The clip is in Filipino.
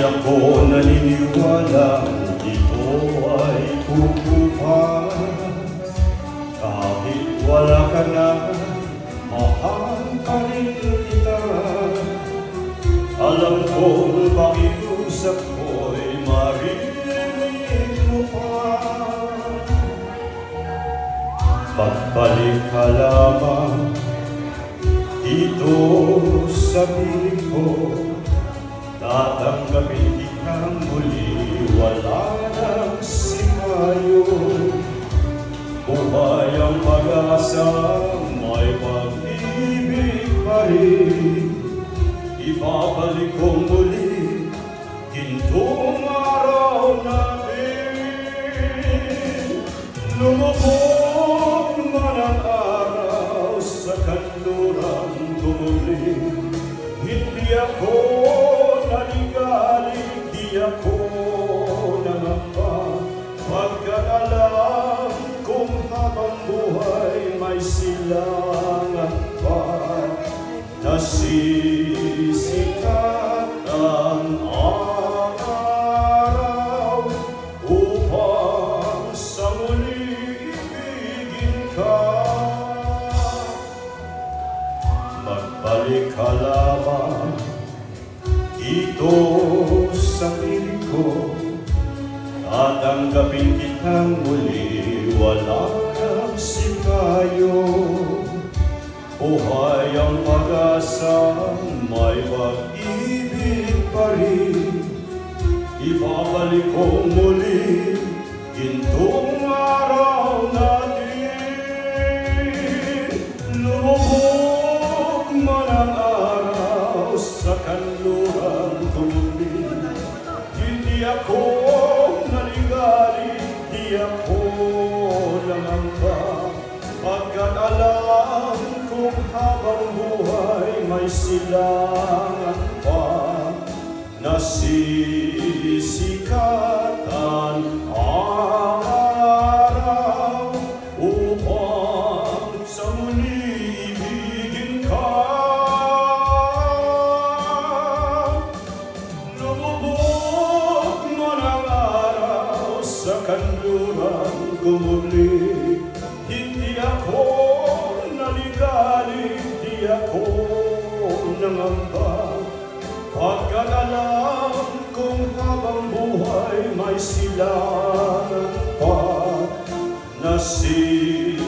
ako naniniwalang ito ay pupupas. Kahit wala ka na, mahal pa rin kita. Alam kong pakiusap ko'y maririnig mo pa. Pagbalik ka lamang dito sa piling ko, tatanggapin kitang muli, wala nang sipayo. Buhay ang pag-asa, may pag-ibig pa rin. Ibabalik ko muli, gintong araw natin. Lumubog man ang araw sa kanlurang tumuling. Hindi ako naligalig, di ako nangamba. Pagkat alam kung habang buhay may silangan pa. Nasisikat ang araw upang sa muli ibigin ka. Magbalik ka lamang dito sa piling ko, tatanggapin kitang muli, wala nang sipayo. Buhay ang pag-asa, may pag-ibig pa rin. Ibabalik ko muli, gintong araw natin. Lumubog man ang araw sa kanlurang tumuling. Hindi ako naligalig, di ako nangamba. Pagkat alam kung habang buhay may silangan pa. Nasisikat ang araw upang sa muli ibigin ka. Lumubog man ang araw sa kanlurang gumuli. Hindi ako naligalig, di ako nangamba. Pagkat alam kung habang buhay may silangan pa. Nasisikat